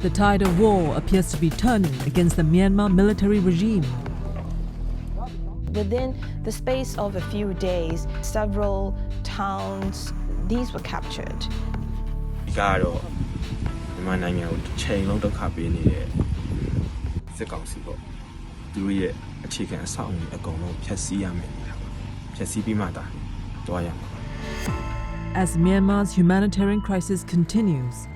The tide of war appears to be turning against the Myanmar military regime. Within the space of a few days, several towns, these were captured. As Myanmar's humanitarian crisis continues,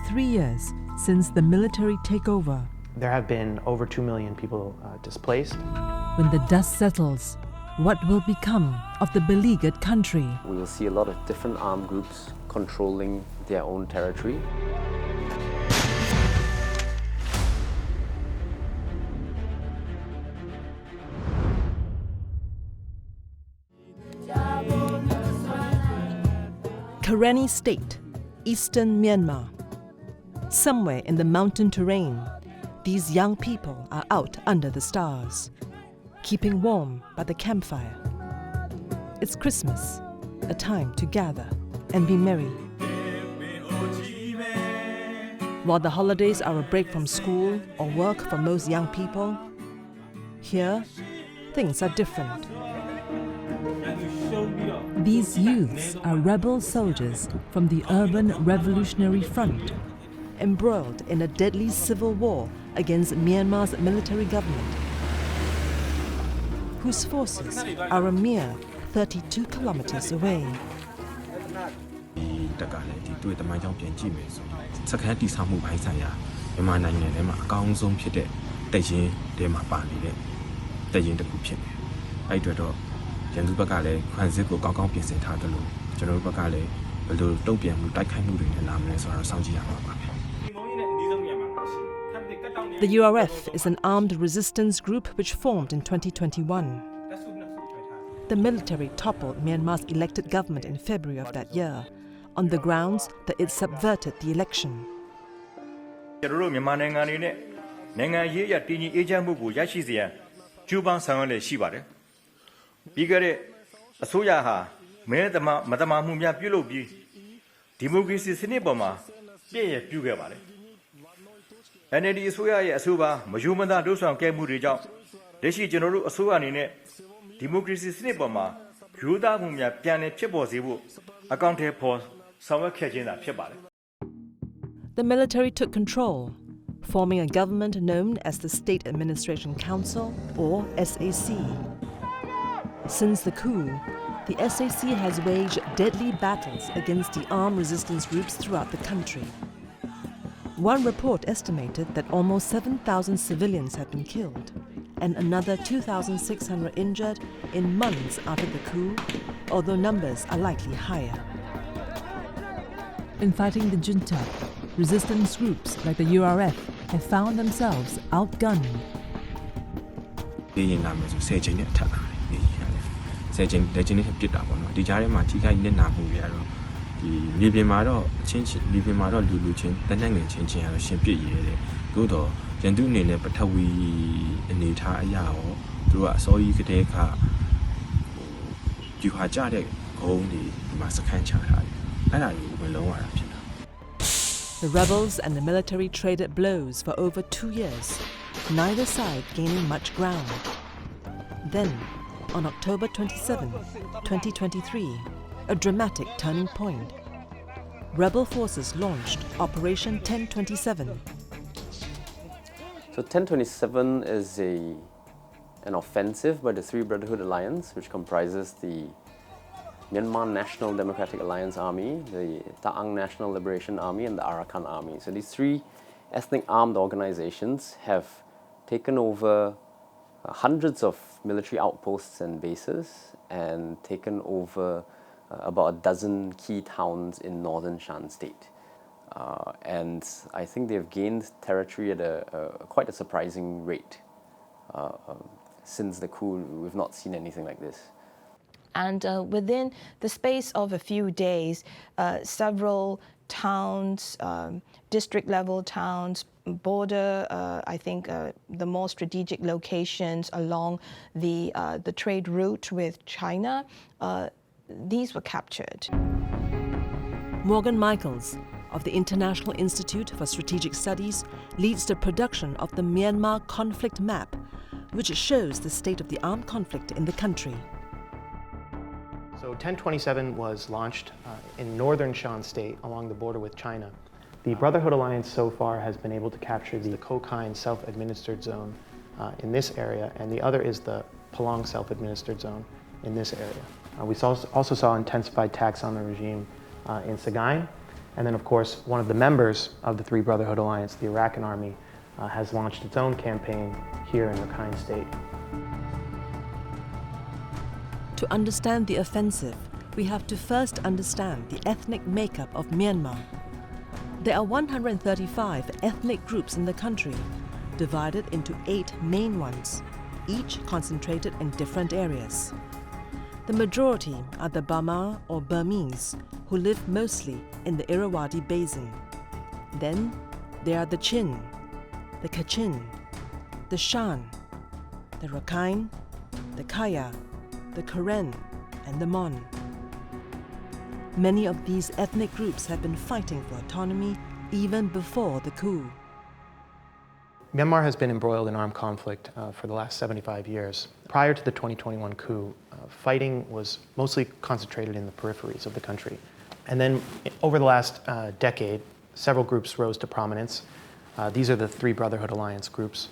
3 years since the military takeover, There have been over 2 million people displaced. when the dust settles, what will become of the beleaguered country? We will see a lot of different armed groups controlling their own territory. Karenni State, eastern Myanmar. Somewhere in the mountain terrain, these young people are out under the stars, keeping warm by the campfire. It's Christmas, a time to gather and be merry. While the holidays are a break from school or work for most young people, here, things are different. These youths are rebel soldiers from the Urban Revolutionary Front, embroiled in a deadly civil war against Myanmar's military government, whose forces are a mere 32 kilometers away. The URF is an armed resistance group which formed in 2021. The military toppled Myanmar's elected government in February of that year on the grounds that it subverted the election. The military took control, forming a government known as the State Administration Council, or SAC. Since the coup, the SAC has waged deadly battles against the armed resistance groups throughout the country. One report estimated that almost 7,000 civilians have been killed and another 2,600 injured in months after the coup, although numbers are likely higher. In fighting the junta, resistance groups like the URF have found themselves outgunned. The rebels and the military traded blows for over 2 years, neither side gaining much ground. Then, on October 27, 2023, a dramatic turning point. Rebel forces launched Operation 1027. So 1027 is an offensive by the Three Brotherhood Alliance, which comprises the Myanmar National Democratic Alliance Army, the Ta'ang National Liberation Army, and the Arakan Army. So these three ethnic armed organizations have taken over hundreds of military outposts and bases and taken over about a dozen key towns in northern Shan State. And I think they've gained territory at quite a surprising rate. Since the coup, we've not seen anything like this. And within the space of a few days, several towns, district-level towns, border, I think the more strategic locations along the trade route with China, these were captured. Morgan Michaels, of the International Institute for Strategic Studies leads the production of the Myanmar conflict map, which shows the state of the armed conflict in the country. So 1027 was launched in northern Shan State along the border with China. The Brotherhood Alliance so far has been able to capture the Kokine self-administered zone in this area, and the other is the Palong self-administered zone in this area. We also saw intensified attacks on the regime in Sagaing, and then of course one of the members of the Three Brotherhood Alliance, the Arakan Army, has launched its own campaign here in Rakhine State. To understand the offensive, we have to first understand the ethnic makeup of Myanmar. There are 135 ethnic groups in the country, divided into 8 main ones, each concentrated in different areas. The majority are the Bama or Burmese, who live mostly in the Irrawaddy Basin. Then there are the Chin, the Kachin, the Shan, the Rakhine, the Kaya, the Karen, and the Mon. Many of these ethnic groups have been fighting for autonomy even before the coup. Myanmar has been embroiled in armed conflict for the last 75 years. Prior to the 2021 coup, fighting was mostly concentrated in the peripheries of the country. And then over the last decade, several groups rose to prominence. These are the Three Brotherhood Alliance groups.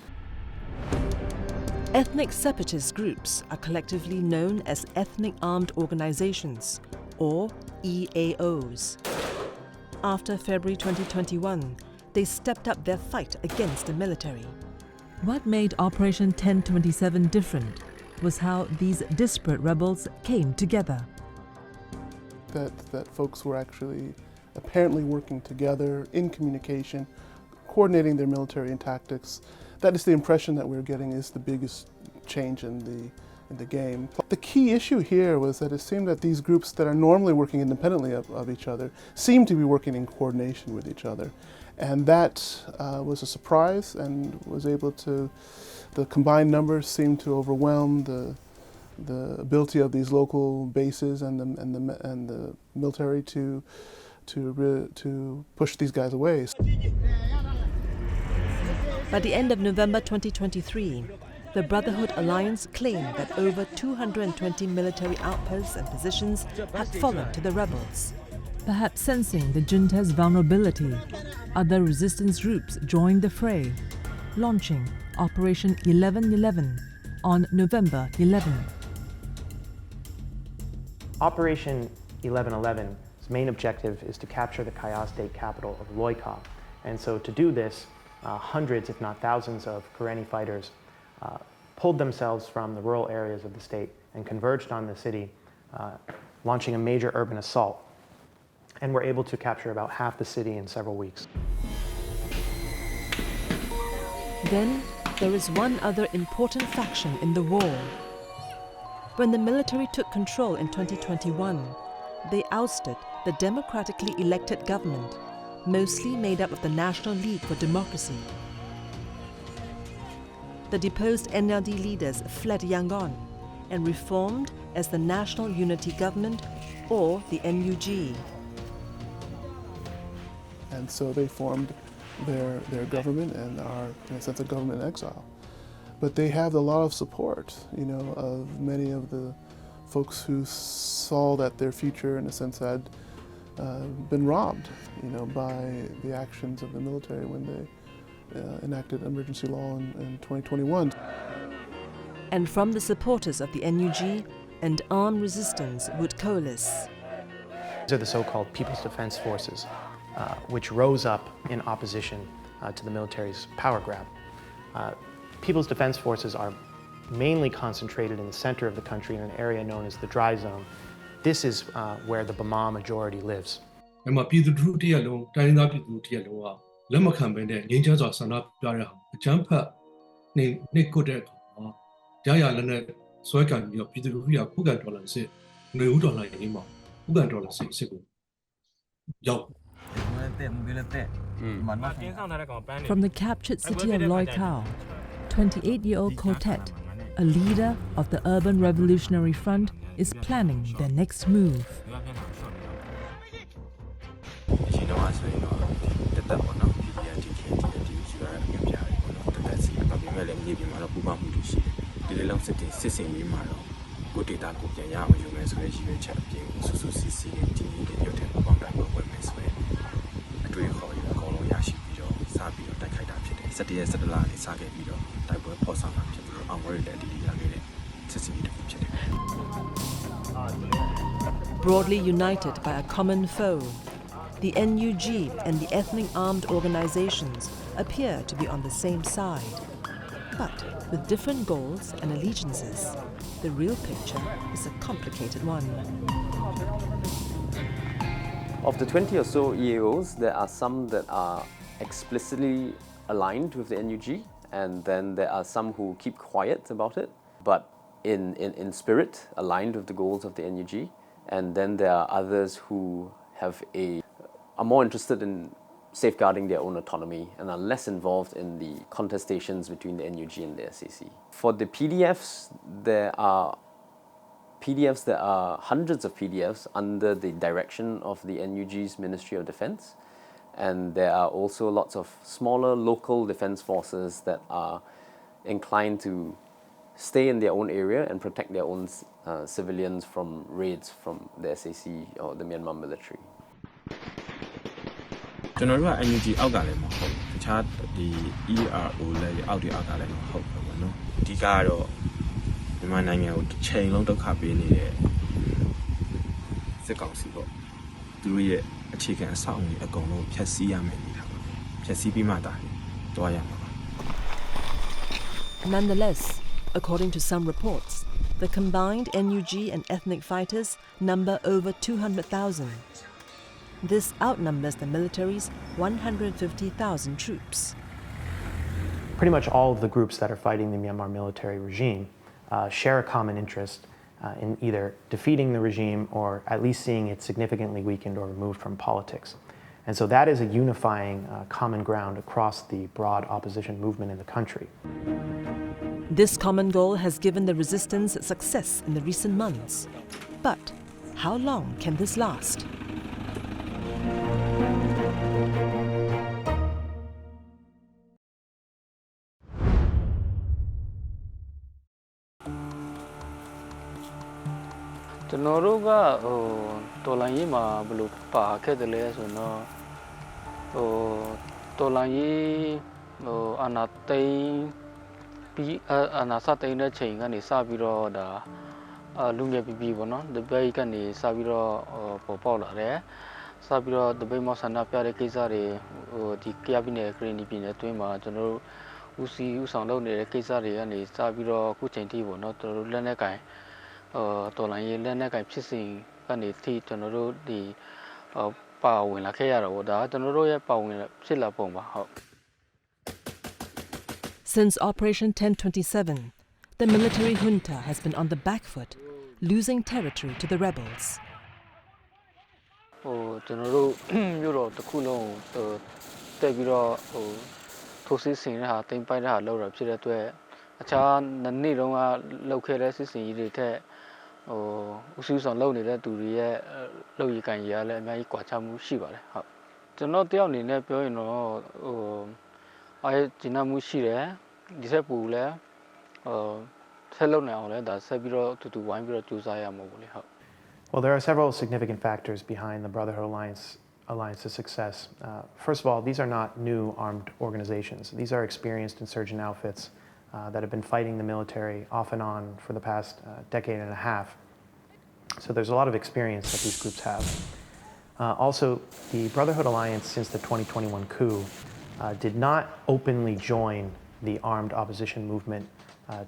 Ethnic separatist groups are collectively known as Ethnic Armed Organizations, or EAOs. After February 2021, they stepped up their fight against the military. What made Operation 1027 different was how these disparate rebels came together. That folks were actually apparently working together in communication, coordinating their military and tactics. That is the impression that we're getting is the biggest change in the game. The key issue here was that it seemed that these groups that are normally working independently of each other seemed to be working in coordination with each other. And that was a surprise, and was able to, the combined numbers seemed to overwhelm the ability of these local bases and the military to push these guys away. By the end of November 2023, the Brotherhood Alliance claimed that over 220 military outposts and positions had fallen to the rebels. Perhaps sensing the junta's vulnerability, other resistance groups joined the fray, launching Operation 1111 on November 11. Operation 1111's main objective is to capture the Kaya state capital of Loika. And so to do this, hundreds, if not thousands, of Karenni fighters pulled themselves from the rural areas of the state and converged on the city, launching a major urban assault. And were able to capture about half the city in several weeks. Then there is one other important faction in the war. When the military took control in 2021, they ousted the democratically elected government, mostly made up of the National League for Democracy. The deposed NLD leaders fled Yangon and reformed as the National Unity Government, or the NUG. And so they formed their government and are, in a sense, a government in exile. But they have a lot of support, of many of the folks who saw that their future, in a sense, had been robbed, by the actions of the military when they enacted emergency law in 2021. And from the supporters of the NUG, and armed resistance would coalesce. These are the so-called People's Defense Forces, which rose up in opposition to the military's power grab. People's Defense Forces are mainly concentrated in the center of the country in an area known as the Dry Zone. This is where the Bama majority lives. From the captured city of Loi Khao, 28-year-old Quartet, a leader of the Urban Revolutionary Front, is planning their next move. ပေါင်းမှုတွေရှိတယ်ဒီလိုလောက်စစ်စင်ရေးမှာတော့ကိုဒေတာကိုပြန်ရအောင်ယူမယ်ဆိုတဲ့ရည်ရွယ်ချက်အပြင်ဆူဆူစီစီနဲ့ဒီနေ့တွေရုပ်ထက်ပေါင်းတိုင်းကိုဝင်မယ်ဆိုတဲ့အတွေ့အခေါ်တွေအကုန်လုံးရရှိပြီးတော့စပြီးတော့တိုက်ခိုက်တာဖြစ်တယ်17ရက်17လနဲ့စခဲ့ပြီးတော့တိုက်ပွဲပေါ်ဆောင်တာဖြစ်ပြီးတော့အောင်ပွဲတွေလည်းဒီရခဲ့တဲ့စစ်စင်ရေးတစ်ခုဖြစ်တယ် Broadly united by a common foe, the NUG and the ethnic armed organizations appear to be on the same side. But with different goals and allegiances, the real picture is a complicated one. Of the 20 or so EAOs, there are some that are explicitly aligned with the NUG, and then there are some who keep quiet about it, but in spirit aligned with the goals of the NUG. And then there are others who are more interested in safeguarding their own autonomy and are less involved in the contestations between the NUG and the SAC. For the PDFs, there are hundreds of PDFs under the direction of the NUG's Ministry of Defense, and there are also lots of smaller local defense forces that are inclined to stay in their own area and protect their own civilians from raids from the SAC or the Myanmar military. ကျွန်တော်တို့က NUG အောက်ကလည်းမဟုတ်တခြားဒီ EAO လည်းအောက်ကလည်းမဟုတ်ဘူးပေါ့နော်အဓိကကတော့မြန်မာနိုင်ငံကိုတစ်ချိန်လုံးဒုက္ခပေးနေတဲ့စစ်ကောင်စီပေါ့သူတို့ရဲ့အခြေခံအဆောက်အအုံတွေအကုန်လုံးဖျက်ဆီးရမယ်နေတာပေါ့ဖျက်ဆီးပြီးမှတာတွားရမှာပါ Nonetheless, according to some reports, the combined NUG and ethnic fighters number over 200,000. This outnumbers the military's 150,000 troops. Pretty much all of the groups that are fighting the Myanmar military regime share a common interest in either defeating the regime or at least seeing it significantly weakened or removed from politics. And so that is a unifying common ground across the broad opposition movement in the country. This common goal has given the resistance success in the recent months. But how long can this last? Since Operation 1027, the military junta has been on the back foot, losing territory to the rebels. Well, there are several significant factors behind the Brotherhood Alliance's success. First of all, these are not new armed organizations. These are experienced insurgent outfits that have been fighting the military off and on for the past decade and a half. So there's a lot of experience that these groups have. Also, the Brotherhood Alliance, since the 2021 coup, did not openly join the armed opposition movement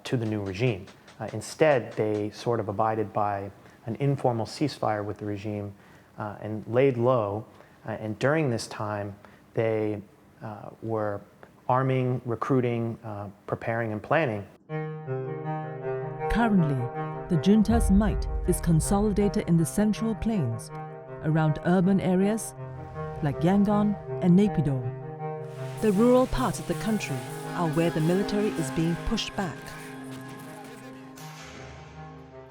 to the new regime. Instead, they sort of abided by an informal ceasefire with the regime and laid low. And during this time, they were arming, recruiting, preparing, and planning. Currently, the junta's might is consolidated in the central plains, around urban areas like Yangon and Naypyidaw. The rural parts of the country are where the military is being pushed back.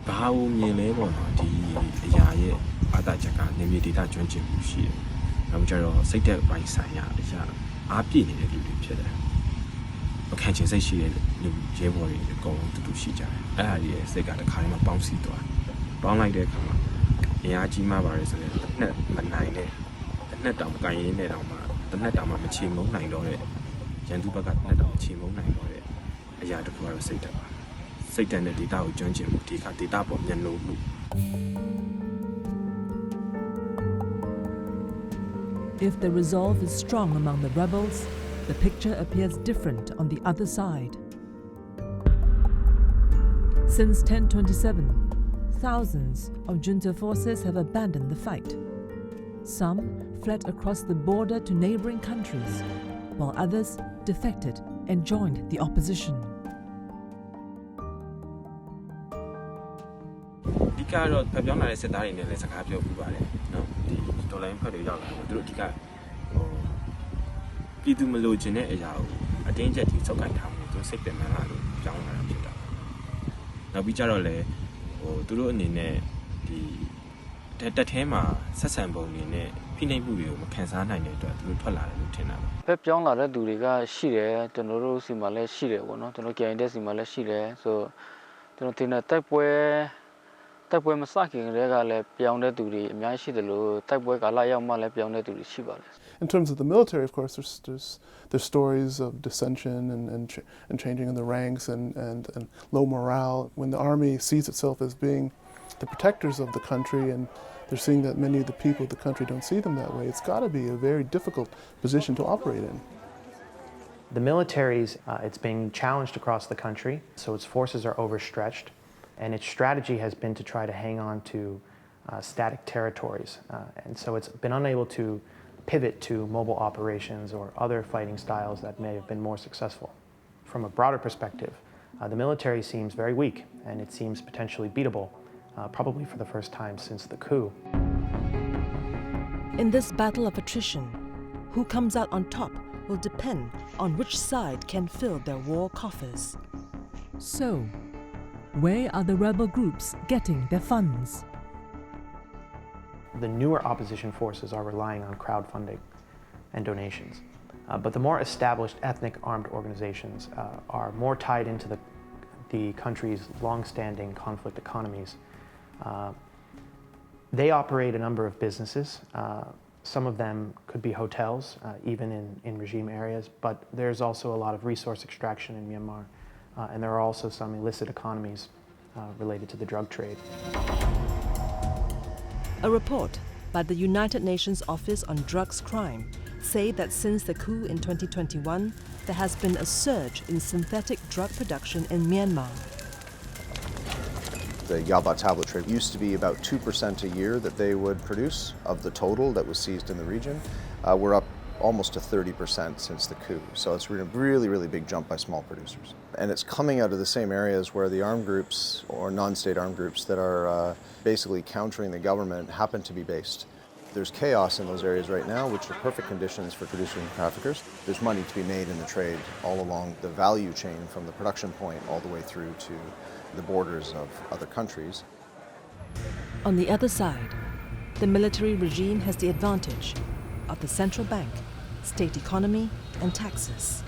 ဘာလို့မြင်လဲပေါ့နော်ဒီအရာရဲ့အတားချက်ကနေမြေဒေတာကျွမ်းကျင်မှုရှိတယ်။နောက်ကျတော့စိတ်သက်ပိုင်းဆိုင်ရာအရာအားပြည့်နေတဲ့လူတွေဖြစ်တယ်။ အခန့်ချင်းစိတ်ရှိတဲ့လူရဲဘော်တွေအကုန်လုံးတူတူရှိကြတယ်အဲ့ဒါကြီးရဲ့စိတ်ကတစ်ခါတည်းမှပေါင်းစီသွားပေါင်းလိုက်တဲ့အခါမှာအင်အားကြီးမှပါတယ်ဆိုတော့တစ်နှစ်မနိုင်တဲ့တစ်နှစ်တောင်ကန်ရင်းနဲ့တောင်မှတစ်နှစ်တောင်မှမချေမုန်းနိုင်တော့တဲ့ရန်သူဘက်ကတစ်နှစ်တောင်မချေမုန်းနိုင်တော့တဲ့အရာတစ်ခုကတော့စိတ်တက်ပါစိတ်တက်တဲ့ဒေတာကိုကျွမ်းကျင်မှုဒီကဒေတာပေါ်မျက်နှာမှု If the resolve is strong among the rebels, the picture appears different on the other side. Since 1027, thousands of junta forces have abandoned the fight. Some fled across the border to neighboring countries, while others defected and joined the opposition. ဒီကတော့ဖျက်ပြောင်းလာတဲ့စစ်သားတွေနဲ့လည်းစကားပြောပြပါတယ်နော်ဒီဒေါ်လာဖက်တွေရောက်လာတယ်သူတို့အဓိကပြည်သူမလို့ခြင်းတဲ့အရာကိုအတင်းကျပ်ကြီးစောက်ကင်ထားမှုသူစိတ်ပင်ပန်းလာလို့ပြောင်းလာတာဖြစ်တာနောက်ပြီးကြတော့လေသူတို့အနေနဲ့ဒီတက်ထဲမှာဆက်ဆံပုံနေနဲ့ဖိနှိပ်မှုတွေကိုမခံစားနိုင်တဲ့အတွက်သူတို့ထွက်လာတယ်လို့ထင်တာပါ ဖက်ပြောင်းလာတဲ့သူတွေကရှိတယ်ကျွန်တော်တို့စီမှာလည်းရှိတယ်ပေါ့နော်ကျွန်တော်ကြိုင်တဲ့စီမှာလည်းရှိတယ်ဆိုကျွန်တော်တင်တဲ့တိုက်ပွဲမစခင်တည်းကလည်းပြောင်းတဲ့သူတွေအများကြီးရှိတယ်လို့တိုက်ပွဲကာလရောက်မှလည်းပြောင်းတဲ့သူတွေရှိပါတယ် In terms of the military, of course, there's stories of dissension and changing in the ranks and low morale. When the army sees itself as being the protectors of the country and they're seeing that many of the people of the country don't see them that way, it's got to be a very difficult position to operate in. The military's, it's being challenged across the country, so its forces are overstretched, and its strategy has been to try to hang on to static territories, and so it's been unable to pivot to mobile operations or other fighting styles that may have been more successful. From a broader perspective, the military seems very weak, and it seems potentially beatable, probably for the first time since the coup. In this battle of attrition, who comes out on top will depend on which side can fill their war coffers. So, where are the rebel groups getting their funds? The newer opposition forces are relying on crowdfunding and donations. But the more established ethnic armed organizations are more tied into the country's long-standing conflict economies. They operate a number of businesses. Some of them could be hotels, even in regime areas, but there's also a lot of resource extraction in Myanmar. And there are also some illicit economies related to the drug trade. A report by the United Nations Office on Drugs Crime say that since the coup in 2021, there has been a surge in synthetic drug production in Myanmar. The Yaba tablet trade used to be about 2% a year that they would produce of the total that was seized in the region. We're up almost to 30% since the coup. So it's a really, really big jump by small producers. And it's coming out of the same areas where the armed groups or non-state armed groups that are basically countering the government happen to be based. There's chaos in those areas right now, which are perfect conditions for producers and traffickers. There's money to be made in the trade all along the value chain from the production point all the way through to the borders of other countries. On the other side, the military regime has the advantage of the central bank, state economy, and taxes.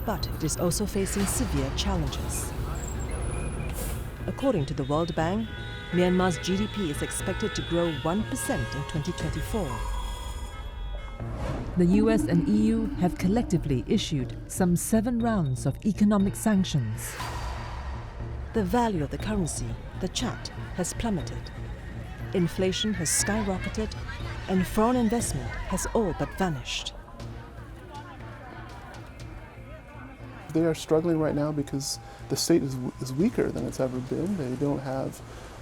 But it is also facing severe challenges. According to the World Bank, Myanmar's GDP is expected to grow 1% in 2024. The US and EU have collectively issued some 7 rounds of economic sanctions. The value of the currency, the kyat, has plummeted. Inflation has skyrocketed, and foreign investment has all but vanished. They are struggling right now because the state is weaker than it's ever been. They don't have,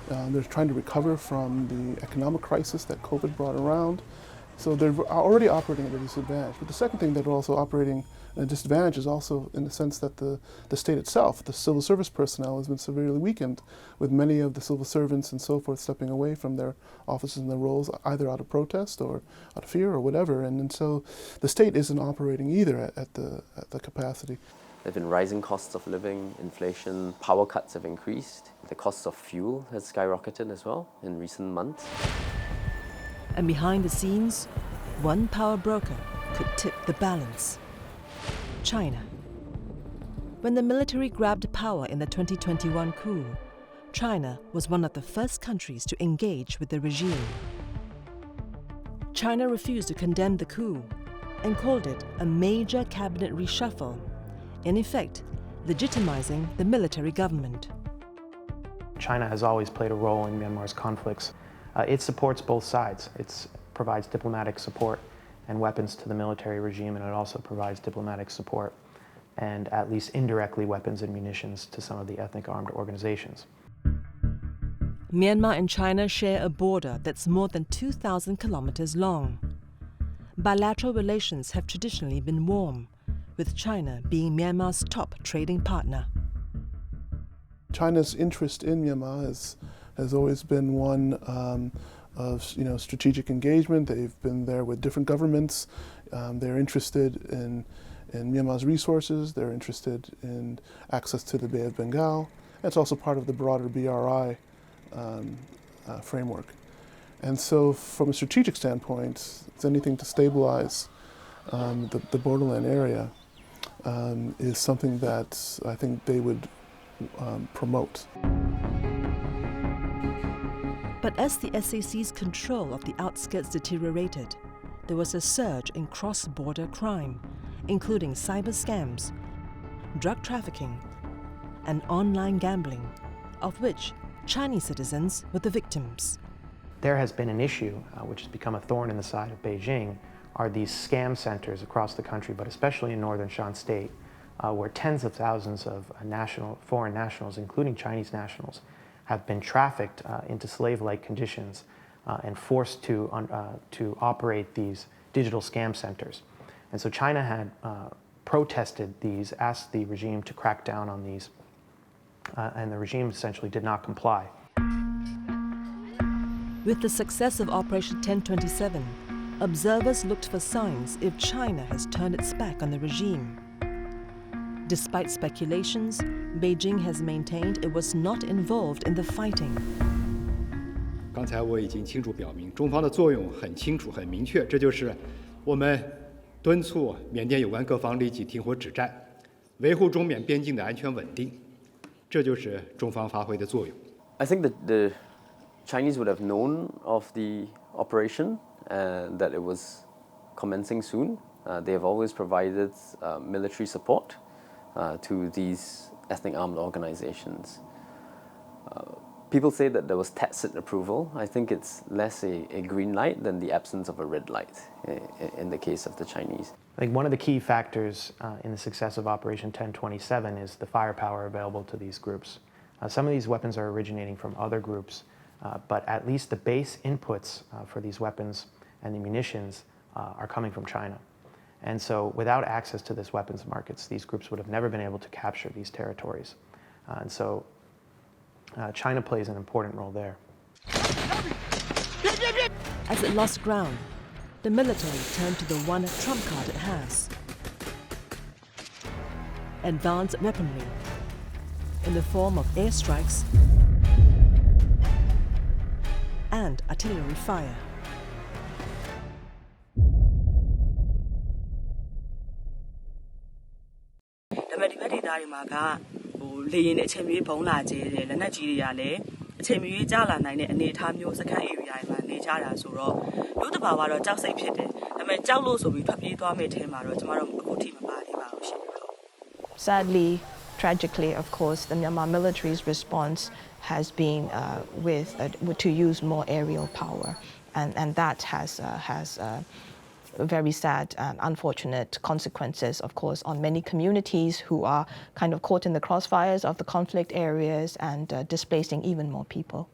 they're trying to recover from the economic crisis that COVID brought around. So they're already operating at a disadvantage. But the second thing that are also operating at a disadvantage is also in the sense that the state itself, the civil service personnel, has been severely weakened, with many of the civil servants and so forth stepping away from their offices and their roles, either out of protest or out of fear or whatever. And so the state isn't operating either at the capacity. There have been rising costs of living, inflation, power cuts have increased. The cost of fuel has skyrocketed as well in recent months. And behind the scenes, one power broker could tip the balance: China. When the military grabbed power in the 2021 coup, China was one of the first countries to engage with the regime. China refused to condemn the coup and called it a major cabinet reshuffle, in effect, legitimizing the military government. China has always played a role in Myanmar's conflicts. It supports both sides. It provides diplomatic support and weapons to the military regime, and it also provides diplomatic support and at least indirectly weapons and munitions to some of the ethnic armed organizations. Myanmar and China share a border that's more than 2,000 kilometers long. Bilateral relations have traditionally been warm, with China being Myanmar's top trading partner. China's interest in Myanmar has always been one of strategic engagement. They've been there with different governments. They're interested in Myanmar's resources. They're interested in access to the Bay of Bengal. It's also part of the broader BRI framework. And so from a strategic standpoint, it's anything to stabilize the borderland area is something that I think they would promote. But as the SAC's control of the outskirts deteriorated, there was a surge in cross-border crime, including cyber scams, drug trafficking, and online gambling, of which Chinese citizens were the victims. There has been an issue, which has become a thorn in the side of Beijing, are these scam centers across the country, but especially in northern Shan State, where tens of thousands of foreign nationals, including Chinese nationals, have been trafficked into slave-like conditions and forced to operate these digital scam centers. And so China had protested these, asked the regime to crack down on these, and the regime essentially did not comply. With the success of Operation 1027, observers looked for signs if China has turned its back on the regime. Despite speculations, Beijing has maintained it was not involved in the fighting. 刚才我已经清楚表明，中方的作用很清楚、很明确，这就是我们敦促缅甸有关各方立即停火止战，维护中缅边境的安全稳定，这就是中方发挥的作用。I think that the Chinese would have known of the operation and that it was commencing soon. They have always provided military support to these ethnic armed organizations. People say that there was tacit approval. I think it's less a green light than the absence of a red light in the case of the Chinese. I think one of the key factors in the success of Operation 1027 is the firepower available to these groups. Some of these weapons are originating from other groups, but at least the base inputs for these weapons and the munitions are coming from China. And so without access to this weapons markets, these groups would have never been able to capture these territories. And so China plays an important role there. As it lost ground, the military turned to the one trump card it has: advanced weaponry in the form of airstrikes and artillery fire. Sadly, tragically, of course, the Myanmar military's response has been to use more aerial power, and that has very sad and unfortunate consequences, of course, on many communities who are kind of caught in the crossfires of the conflict areas and displacing even more people.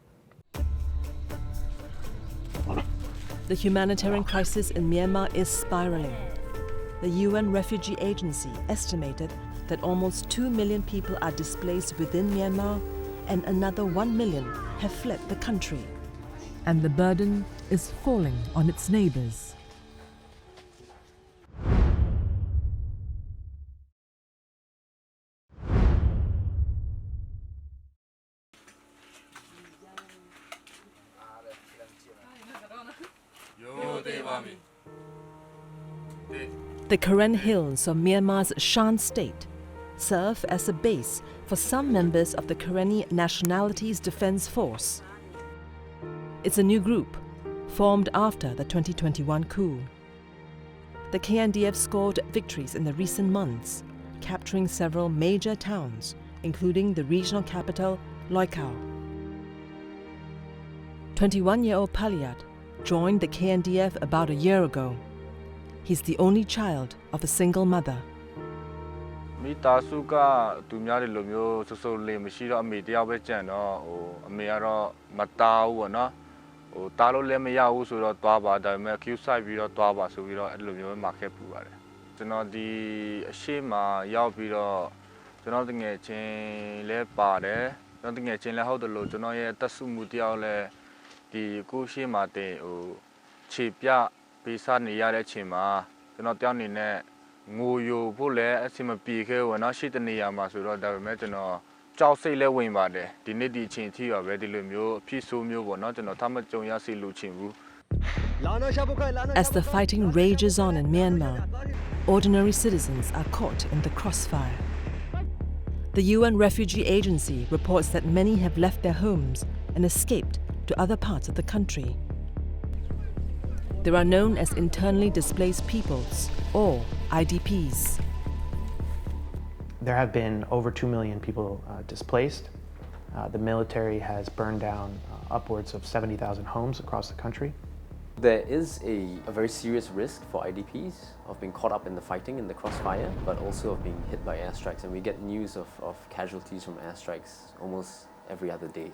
The humanitarian crisis in Myanmar is spiraling. The UN Refugee Agency estimated that almost 2 million people are displaced within Myanmar and another 1 million have fled the country. And the burden is falling on its neighbors. The Karen Hills of Myanmar's Shan State serve as a base for some members of the Karenni Nationalities Defense Force. It's a new group, formed after the 2021 coup. The KNDF scored victories in the recent months, capturing several major towns, including the regional capital, Loikao. 21-year-old Paliat joined the KNDF about a year ago. He's the only child of a single mother. မိသားစုကသူများတွေလိုမျိုးစစိုးလေးမရှိတော့အမေတယောက်ပဲကြံတော့အမေကတော့မတားဘူးပေါ့နော်တားလို့လည်းမရဘူးဆိုတော့သွားပါဒါပေမဲ့ queue ဆိုင်ပြီးတော့သွားပါဆိုပြီးတော့အဲ့လိုမျိုးမှာခဲ့ပူပါတယ်ကျွန်တော်ဒီအရှိမရောက်ပြီးတော့ကျွန်တော်တငယ်ချင်းလဲပါတယ်ကျွန်တော်တငယ်ချင်းလဲဟုတ်တယ်လို့ကျွန်တော်ရဲ့တက်စုမှုတယောက်လဲဒီကိုရှိမှတဲ့ခြေပြပေးစားနေရတဲ့အချိန်မှာကျွန်တော်တယောက်နေနဲ့ငိုယိုဖို့လဲအဆင်မပြေခဲ့ဘူးနော်ရှိတဲ့နေရာမှာဆိုတော့ဒါပေမဲ့ကျွန်တော်ကြောက်စိတ်လဲဝင်ပါတယ်ဒီနေ့ဒီအချိန်ထိရောပဲဒီလိုမျိုးအဖြစ်ဆိုးမျိုးပေါ့နော်ကျွန်တော်ထပ်မကြုံရစီလို့ချင်ဘူး As the fighting rages on in Myanmar, ordinary citizens are caught in the crossfire. The UN Refugee Agency reports that many have left their homes and escaped to other parts of the country. They are known as internally displaced peoples, or IDPs. There have been over 2 million people displaced. The military has burned down upwards of 70,000 homes across the country. There is a very serious risk for IDPs of being caught up in the fighting in the crossfire, but also of being hit by airstrikes. And we get news of casualties from airstrikes almost every other day.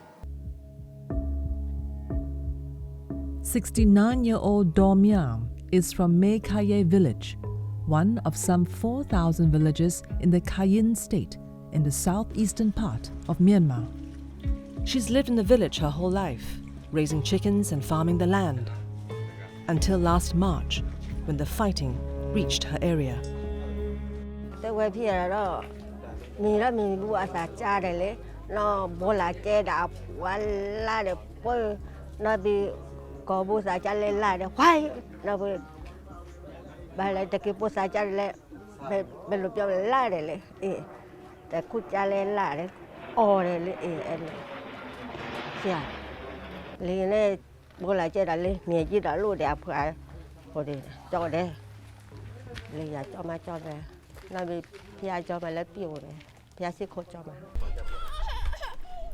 69-year-old Dormyam is from Mae Kaye village, one of some 4,000 villages in the Kayin state in the southeastern part of Myanmar. She's lived in the village her whole life, raising chickens and farming the land, until last March, when the fighting reached her area.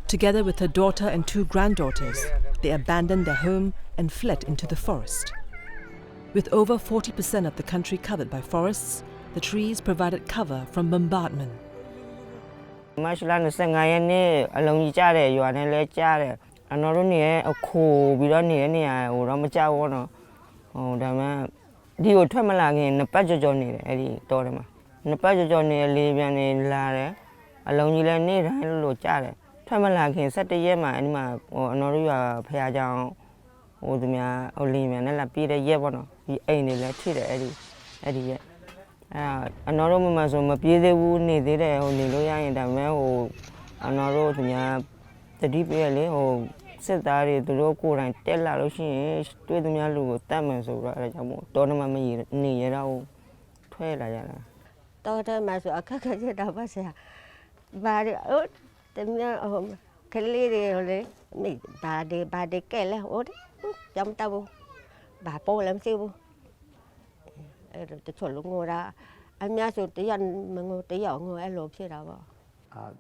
Together with her daughter and 2 granddaughters, they abandoned their home and fled into the forest. With over 40% of the country covered by forests, the trees provided cover from bombardment.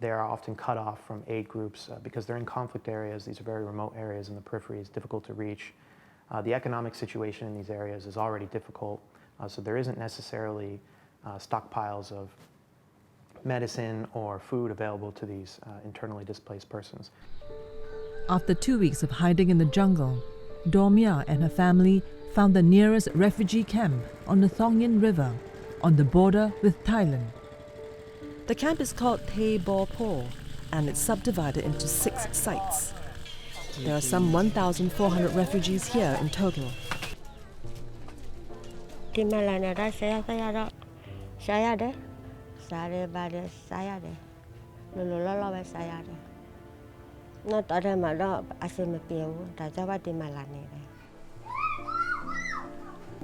They are often cut off from aid groups because they're in conflict areas. These are very remote areas in the periphery. It's difficult to reach. The economic situation in these areas is already difficult, so there isn't necessarily stockpiles of medicine or food available to these internally displaced persons. After 2 weeks of hiding in the jungle, Dormya and her family found the nearest refugee camp on the Thongyin River, on the border with Thailand. The camp is called Thay Bo Po, and it's subdivided into 6 sites. There are some 1,400 refugees here in total.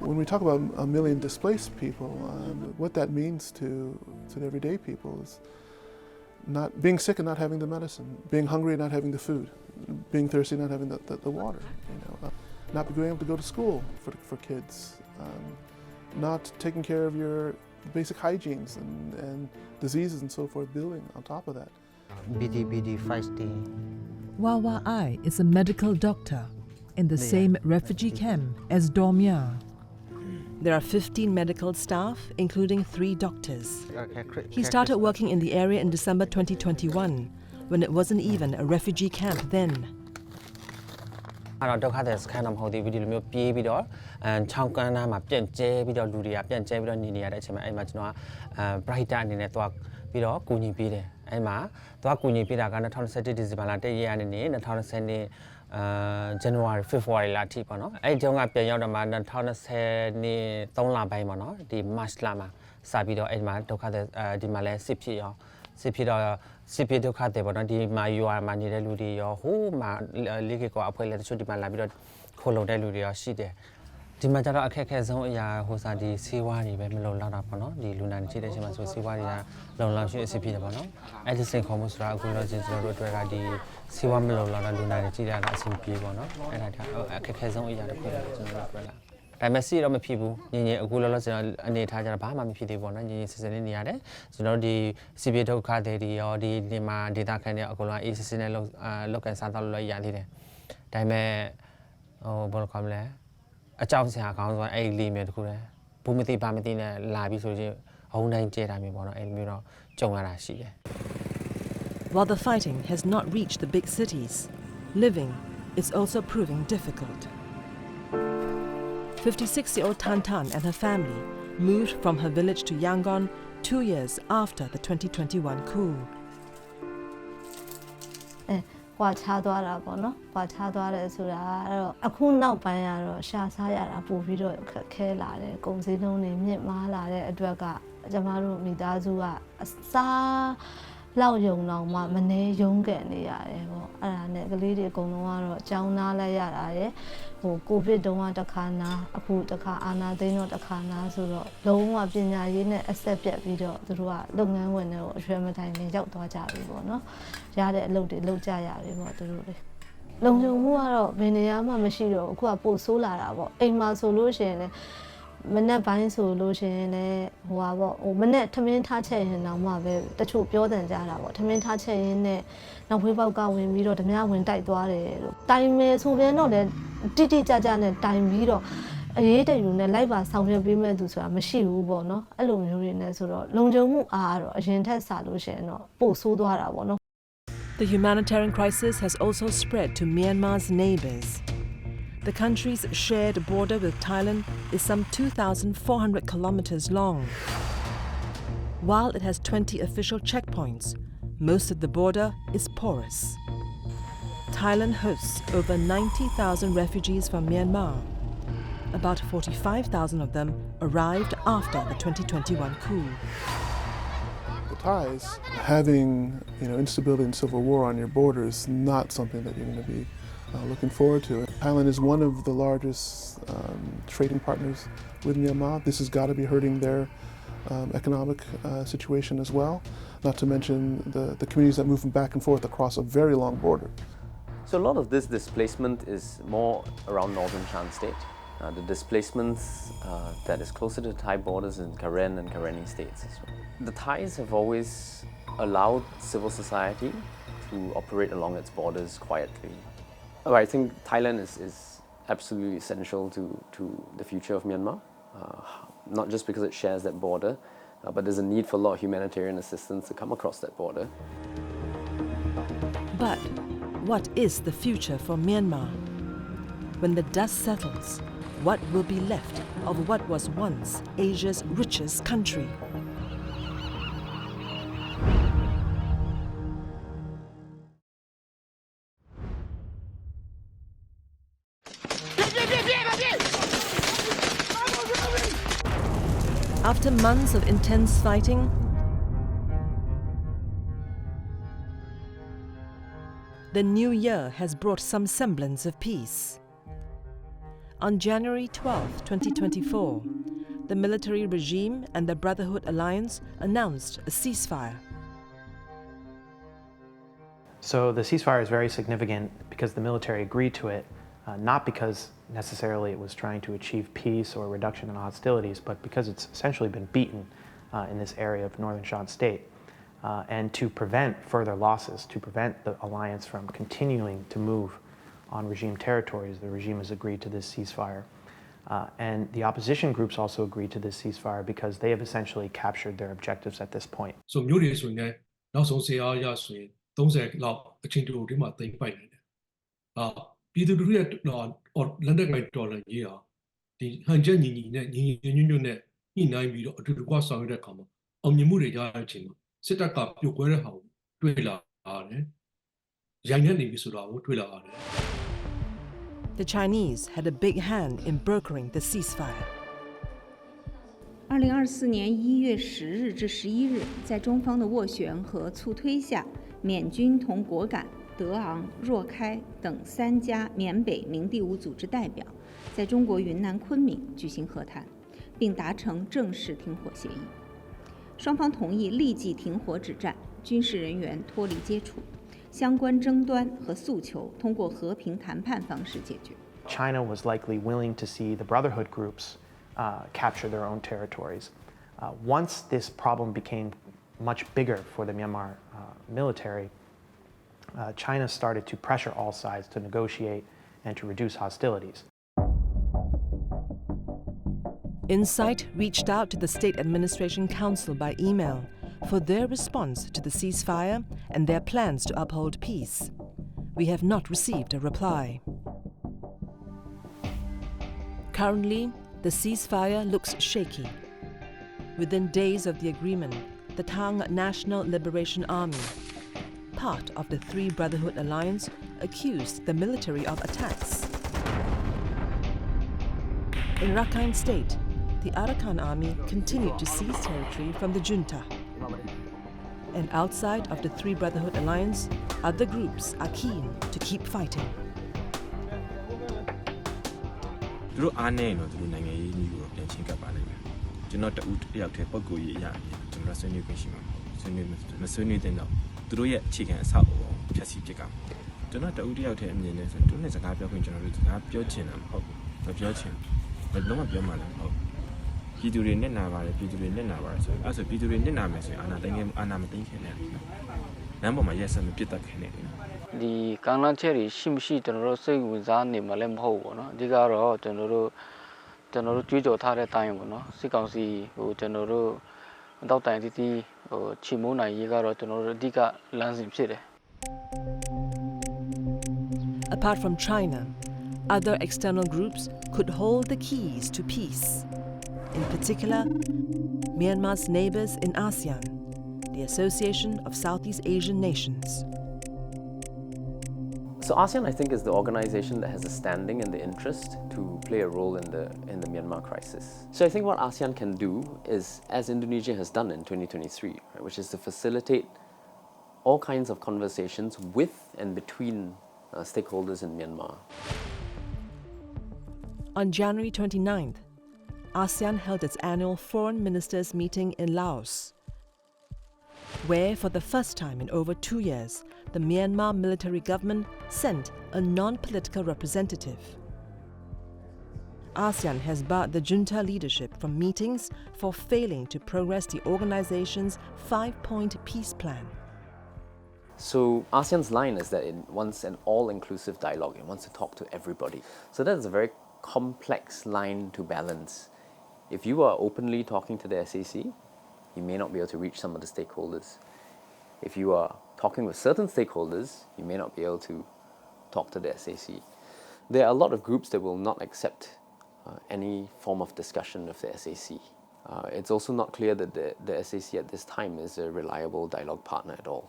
When we talk about 1 million displaced people, what that means to everyday people is not being sick and not having the medicine, being hungry and not having the food, being thirsty and not having the water, not being able to go to school for kids, not taking care of your basic hygienes and diseases and so forth, building on top of that. Wawa Ai is a medical doctor in the same refugee camp as Dormia. There are 15 medical staff, including 3 doctors. He started working in the area in December 2021, when it wasn't even a refugee camp then. ဒုက္ခသည်စခန်းတော့မဟုတ်သေးဘူးဒီလိုမျိုးပြေးပြီးတော့ချောင်းကမ်းနားမှာပြန့်ကျဲပြီးတော့လူတွေကပြန့်ကျဲပြီးတော့နေနေရတဲ့အချိန်မှာအဲ့မှာကျွန်တော်ကပရိုက်တာအနေနဲ့သွားပြီးတော့ကူညီပေးတယ်အဲ့မှာသွားကူညီပေးတာက2021ဒီဇင်ဘာလ1ရက်နေ့2020နေ့January February လအထိပေါ့နော်အဲ့ဒီတုန်းကပြန်ရောက်တော့မှ2020နေ့3လပိုင်းပေါ့နော်ဒီ March လမှာစပြီးတော့အဲ့ဒီမှာဒုက္ခသည်ဒီမှာလဲစစ်ဖြစ်ရောစစ်ဖြစ်တော့စစ်ဖြစ်ဒုက္ခသည်ပေါ့နော်ဒီမှာ UR မှာနေတဲ့လူတွေရောဟိုးမှာလေးကေကောအဖွဲ့လဲတချို့ဒီမှာလာပြီးတော့ခိုးလုံတဲ့လူတွေရောရှိတယ်ဒီမှာကျတော့အခက်အခဲဆုံးအရာဟိုစားဒီဆေးဝါးတွေပဲမလုံလောက်တာပေါ့နော်ဒီလူနာတွေရှိတဲ့အချိန်မှာဆိုဆေးဝါးတွေကလုံလောက်ရှိအစစ်ဖြစ်တယ်ပေါ့နော်အဲ့ဒီစင်ခေါ်မှုဆိုတာအခုတော့ကျွန်တော်တို့အတွက်ကဒီဆေးဝါးမလုံလောက်တာလူနာတွေကြည့်ရတာအဆင်ပြေပေါ့နော်အဲ့ဒါအခက်အခဲဆုံးအရာတစ်ခုပဲကျွန်တော်တို့အတွက်ကဒါပေမဲ့စီတော့မဖြစ်ဘူးညင်ညင်အခုလောလောဆယ်အနေထားကြတော့ဘာမှမဖြစ်သေးဘူးပေါ့နော်ညင်ညင်စစ်စစ်လေးနေရတယ်ကျွန်တော်ဒီစီပြေဒုက္ခတွေရောဒီမှာဒေတာခန့်တွေအကုန်လုံးအေးစစ်စစ်နဲ့လောက်ကန်စားတော့လို့ရသေးတယ်ဒါပေမဲ့ဟိုဘယ်လိုခေါ်မလဲအကြောင်းစရာကောင်းဆိုအဲ့ဒီလေးမျိုးတခုတည်းဘူးမသိဘာမသိနဲ့လာပြီးဆိုရင်အုံတိုင်းကျဲတာမျိုးပေါ့နော်အဲ့လိုမျိုးတော့ကြုံရတာရှိတယ် While the fighting has not reached the big cities, living is also proving difficult. 56-year-old Tantan and her family moved from her village to Yangon 2 years after the 2021 coup. ကွာခြားသွားတာပေါ့နော်ကွာခြားသွားတယ်ဆိုတာကတော့အခုနောက်ပိုင်းကတော့ရှာစားရတာပို့ပြီးတော့ခက်ခဲလာတယ်ကုန်စည်နှုန်းတွေမြင့်မားလာတဲ့အတွက်ကကျမတို့မိသားစုကအစားလောက်ယုံတော့မှမနေရုံးကန်နေရတယ်ပေါ့အဲ့ဒါနဲ့ကလေးတွေအကုန်လုံးကတော့ကြောင်းသားလိုက်ရတာရယ်ဟိုကိုဗစ်တုန်းကတစ်ခါနာအခုတစ်ခါအာနာသိန်းတော့တစ်ခါနာဆိုတော့လုံးဝပညာရေးနဲ့အဆက်ပြတ်ပြီးတော့သူတို့ကလုပ်ငန်းဝင်တွေကိုအရွယ်မတိုင်နဲ့ရောက်သွားကြပြီပေါ့နော်ရတဲ့အလုပ်တွေလုပ်ကြရပြီပေါ့သူတို့တွေလုံခြုံမှုကတော့ဘယ်နေရာမှမရှိတော့အခုကပို့ဆိုးလာတာပေါ့အိမ်မှာဆိုလို့ရှိရင်လည်းမနေ့ပိုင်းဆိုလို့ရှိရင်လည်းဟိုပါပေါ့ဟိုမနေ့ထမင်းထားချက်ရင်တော့မှပဲတချို့ပြောတန်ကြတာပေါ့ထမင်းထားချက်ရင်နဲ့နောက်ဖေးပေါက်ကဝင်ပြီးတော့ဓမြဝင်တိုက်သွားတယ်လို့တိုင်မယ်ဆိုပြန်တော့လည်းတိတိကျကျနဲ့တိုင်ပြီးတော့အရေးတယူနဲ့လိုက်ပါဆောင်ရွက်ပေးမဲ့သူဆိုတာမရှိဘူးပေါ့နော်အဲ့လိုမျိုးတွေနဲ့ဆိုတော့လုံခြုံမှုအားတော့အရင်ထက်ဆလို့ရှိရင်တော့ပို့ဆိုးသွားတာပေါ့နော် The humanitarian crisis has also spread to Myanmar's neighbors. The country's shared border with Thailand is some 2,400 kilometers long. While it has 20 official checkpoints, most of the border is porous. Thailand hosts over 90,000 refugees from Myanmar. About 45,000 of them arrived after the 2021 coup. The Thais, having instability and civil war on your border is not something that you're going to be looking forward to it. Thailand is one of the largest trading partners with Myanmar. This has got to be hurting their economic situation as well, not to mention the communities that move back and forth across a very long border. So a lot of this displacement is more around northern Shan state. The displacements that is closer to the Thai borders in Karen and Karenni states as well. The Thais have always allowed civil society to operate along its borders quietly. I think Thailand is absolutely essential to the future of Myanmar, not just because it shares that border, but there's a need for a lot of humanitarian assistance to come across that border. But what is the future for Myanmar? When the dust settles, what will be left of what was once Asia's richest country? After months of intense fighting, the new year has brought some semblance of peace. On January 12, 2024, the military regime and the Brotherhood Alliance announced a ceasefire. So the ceasefire is very significant because the military agreed to it, not because necessarily it was trying to achieve peace or reduction in hostilities, but because it's essentially been beaten in this area of northern Shan State. And to prevent further losses, to prevent the alliance from continuing to move on regime territories, the regime has agreed to this ceasefire. And the opposition groups also agreed to this ceasefire because they have essentially captured their objectives at this point. So မျိုးတွေဆိုရင်နောက်ဆုံး10အားရဆိုရင်30လောက်အချိန်တူတူမှာတိမ်ပိုက်နေတယ်။ပြည်သူလူထုရဲ့လက်နက်ကိုင်တော်လှန်ရေးဟာဒီဟန်ချက်ညီညီနဲ့ညီညီညွတ်ညွတ်နဲ့ညှိနှိုင်းပြီးတော့အတူတူကဆောင်ရွက်တဲ့အခါမှာအောင်မြင်မှုတွေရတဲ့အချိန်မှာစစ်တပ်ကပြိုကွဲတဲ့ဟာကိုတွေ့လာရတယ်။ရိုင်းနေပြီဆိုတာကိုတွေ့လာရတယ်။ The Chinese had a big hand in brokering the ceasefire. 2024年1月10日至11日，在中方的斡旋和促推下，缅军同果敢、德昂、若开等3家缅北明第5组织代表，在中国云南昆明举行和谈，并达成正式停火协议。双方同意立即停火止战，军事人员脱离接触，相关争端和诉求通过和平谈判方式解决。China was likely willing to see the Brotherhood groups capture their own territories. Once this problem became much bigger for the Myanmar military, China started to pressure all sides to negotiate and to reduce hostilities. Insight reached out to the State Administration Council by email for their response to the ceasefire and their plans to uphold peace. We have not received a reply. Currently, the ceasefire looks shaky. Within days of the agreement, the Tang National Liberation Army, part of the Three Brotherhood Alliance, accused the military of attacks. In Rakhine State, the Arakan Army continued to seize territory from the Junta. And outside of the Three Brotherhood Alliance, other groups are keen to keep fighting. သူတို့အားနေတော့သူတို့နိုင်ငံရေးမျိုးကိုပြန်ချင်းကပ်ပါလိမ့်မယ်ကျွန်တော်တဦးတယောက်တည်းပုံကိုရေးအရာကျွန်တော်ဆွေးနွေးခွင့်ရှိမှာမဟုတ်ဆွေးနွေးမဆွေးနွေးတဲ့တော့သူတို့ရဲ့အခြေခံအဆောက်အအုံဖြတ်စီပြစ်ကမှာကျွန်တော်တဦးတယောက်တည်းအမြင်နဲ့ဆိုသူနဲ့စကားပြောခွင့်ကျွန်တော်တို့စကားပြောချင်တာမဟုတ်ဘူးမပြောချင်ဘယ်တော့မှပြောမှလည်းမဟုတ်ပြည်သူတွေနဲ့နာပါတယ်ပြည်သူတွေနဲ့နာပါတယ်ဆိုအဲ့ဆိုပြည်သူတွေနဲ့နာမယ်ဆိုရင်အာဏာသိမ်းခင်အာဏာမသိမ်းခင်နဲ့နမ်းပေါ်မှာရက်စက်မပြစ်တတ်ခင်နဲ့ဒီကန့်လန့်ချက်တွေရှိမရှိကျွန်တော်တို့စိတ်ဝင်စားနေမှလည်းမဟုတ်ဘူးเนาะအဓိကတော့ကျွန်တော်တို့ကြွေးကြော်ထားတဲ့အတိုင်းပေါ့เนาะစစ်ကောင်စီဟိုကျွန်တော်တို့တောက်တိုင်တီးတီးဟိုချီမိုးနိုင်ရေးကတော့ကျွန်တော်တို့အဓိကလမ်းစဉ်ဖြစ်တယ် Apart from China, other external groups could hold the keys to peace. In particular, Myanmar's neighbors in ASEAN, the Association of Southeast Asian Nations. So ASEAN, I think, is the organization that has a standing and the interest to play a role in the Myanmar crisis. So I think what ASEAN can do is, as Indonesia has done in 2023, right, which is to facilitate all kinds of conversations with and between stakeholders in Myanmar. On January 29th, ASEAN held its annual Foreign Ministers meeting in Laos, where for the first time in over 2 years, the Myanmar military government sent a non-political representative. ASEAN has barred the junta leadership from meetings for failing to progress the organization's 5-point peace plan. So ASEAN's line is that it wants an all-inclusive dialogue. It wants to talk to everybody. So that's a very complex line to balance. If you are openly talking to the SAC, you may not be able to reach some of the stakeholders. If you are talking with certain stakeholders, you may not be able to talk to the SAC. There are a lot of groups that will not accept any form of discussion with the SAC. It's also not clear that the SAC at this time is a reliable dialogue partner at all.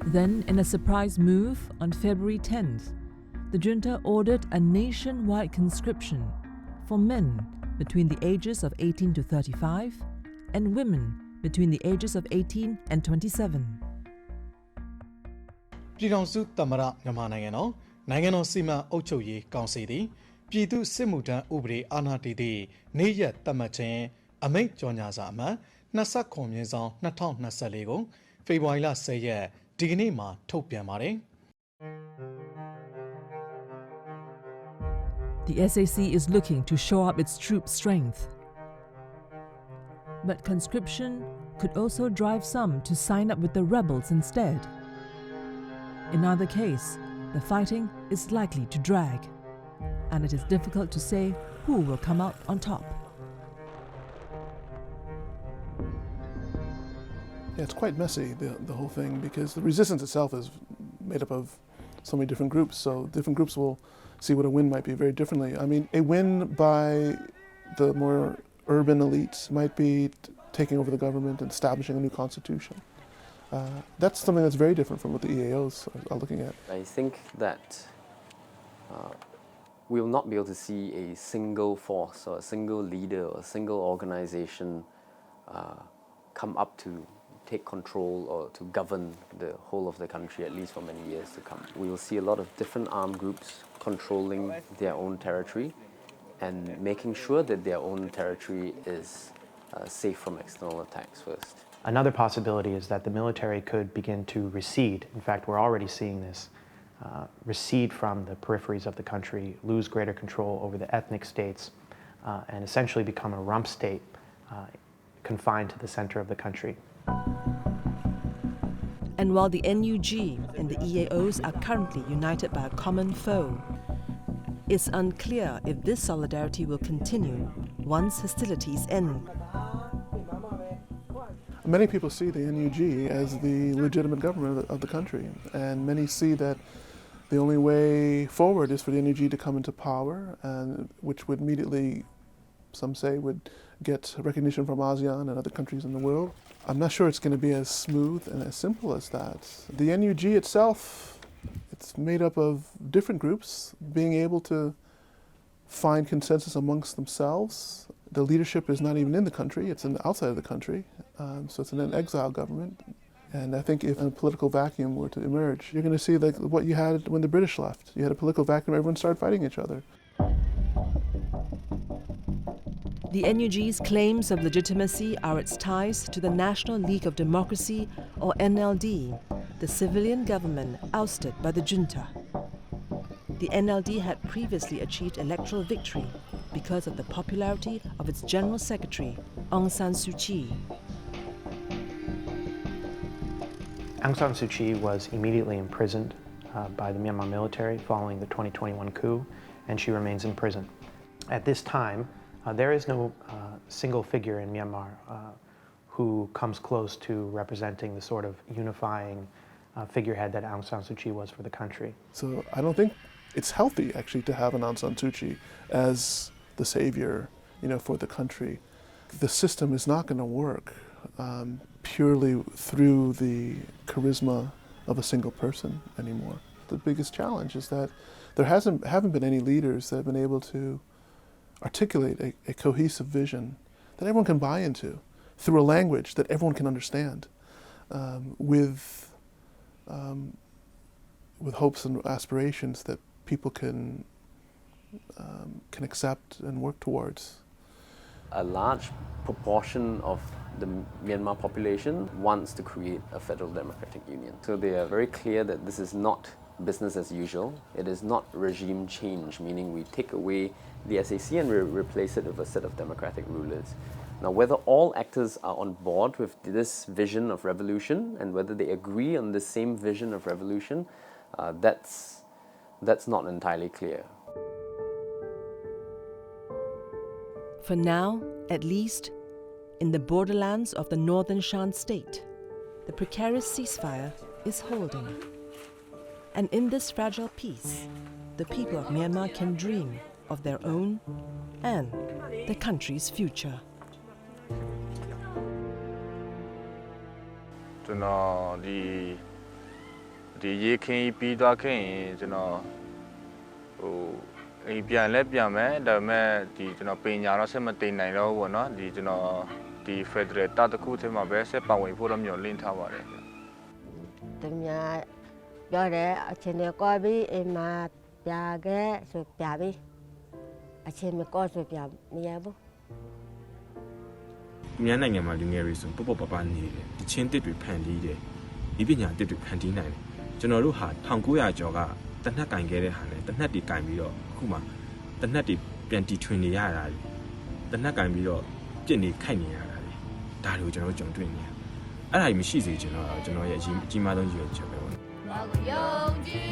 Then, in a surprise move on February 10th, the junta ordered a nationwide conscription for men between the ages of 18 to 35 and women between the ages of 18 and 27. ပြည်ထောင်စုသမ္မတမြန်မာနိုင်ငံတော် နိုင်ငံတော်စီမံအုပ်ချုပ်ရေးကောင်စီသည်ပြည်သူ့စစ်မှုထမ်းဥပဒေအာဏာတည်သည့်နေ့ရက်သတ်မှတ်ခြင်းအမိန့်ကြော်ညာစာအမှတ်29/2024 ကိုဖေဖော်ဝါရီလ10ရက်ဒီကနေ့မှာထုတ်ပြန်ပါတယ်။ The SAC is looking to shore up its troop strength. But conscription could also drive some to sign up with the rebels instead. In either case, the fighting is likely to drag, and it is difficult to say who will come out on top. Yeah, it's quite messy, the whole thing, because the resistance itself is made up of so many different groups, so different groups will see what a win might be very differently. I mean, a win by the more urban elites might be taking over the government and establishing a new constitution. That's something that's very different from what the EAOs are looking at. I think that we will not be able to see a single force or a single leader or a single organization come up to take control or to govern the whole of the country, at least for many years to come. We will see a lot of different armed groups controlling their own territory and making sure that their own territory is safe from external attacks first. Another possibility is that the military could begin to recede. In fact, we're already seeing this. Recede from the peripheries of the country, lose greater control over the ethnic states, and essentially become a rump state confined to the center of the country. And while the NUG and the EAOs are currently united by a common foe, it's unclear if this solidarity will continue once hostilities end. Many people see the NUG as the legitimate government of the country, and many see that the only way forward is for the NUG to come into power, and which would immediately, some say, would get recognition from ASEAN and other countries in the world. I'm not sure it's going to be as smooth and as simple as that. The NUG itself, it's made up of different groups being able to find consensus amongst themselves. The leadership is not even in the country, it's outside of the country, so it's an exile government. And I think if a political vacuum were to emerge, you're going to see like what you had when the British left. You had a political vacuum, everyone started fighting each other. The NUG's claims of legitimacy are its ties to the National League of Democracy, or NLD, the civilian government ousted by the Junta. The NLD had previously achieved electoral victory because of the popularity of its General Secretary, Aung San Suu Kyi. Aung San Suu Kyi was immediately imprisoned by the Myanmar military following the 2021 coup, and she remains in prison. At this time, there is no single figure in Myanmar who comes close to representing the sort of unifying figurehead that Aung San Suu Kyi was for the country. So I don't think it's healthy actually to have an Aung San Suu Kyi as the savior, for the country. The system is not going to work purely through the charisma of a single person anymore. The biggest challenge is that there haven't been any leaders that have been able to articulate a cohesive vision that everyone can buy into through a language that everyone can understand, with hopes and aspirations that people can accept and work towards. A large proportion of the Myanmar population wants to create a federal democratic union. So they are very clear that this is not business as usual. It is not regime change, meaning we take away the SAC and we replace it with a set of democratic rulers. Now, whether all actors are on board with this vision of revolution and whether they agree on the same vision of revolution, that's not entirely clear. For now, at least, in the borderlands of the northern Shan state, the precarious ceasefire is holding. And in this fragile peace, the people of Myanmar can dream of their own and the country's future. ကျွန်တော်ဒီရေခင်းပြီးသွားခဲ့ရင်ကျွန်တော်အိမ်ပြန်လဲပြန်မယ်ဒါပေမဲ့ကျွန်တော်ပညာတော့ဆက်မတင်နိုင်တော့ဘူးပေါ့နော်ကျွန်တော်Federal တခုထဲမှာပဲဆက်ပါဝင်ဖို့တော့မျှော်လင့်ထားပါတယ်ဗျ။ တမညာ ပြောတယ်အချင်းတွေကောပြီးအိမ်မှာပြခဲ့ဆိုပြပြီးအချင်းမကောဆိုပြမရဘူးမြန်မာနိုင်ငံမှာလူငယ်တွေဆိုပပပနေတယ်တချင်းတစ်တွေဖန်တီးတယ်ဒီပညာတစ်တွေဖန်တီးနိုင်တယ်ကျွန်တော်တို့ဟာ1900ကျော်ကတနက်ကင်ခဲ့တဲ့ဟာနဲ့တနက်တွေကင်ပြီးတော့အခုမှတနက်တွေပြန်တီထွင်နေရတာတနက်ကင်ပြီးတော့ပြစ်နေခိုက်နေရတာဒါတွေကိုကျွန်တော်ကြုံတွေ့နေရအဲ့ဒါကြီးမရှိစေကျွန်တော်ရဲ့အကြီးမားဆုံးရည်ရွယ်ချက်ပဲပေါ့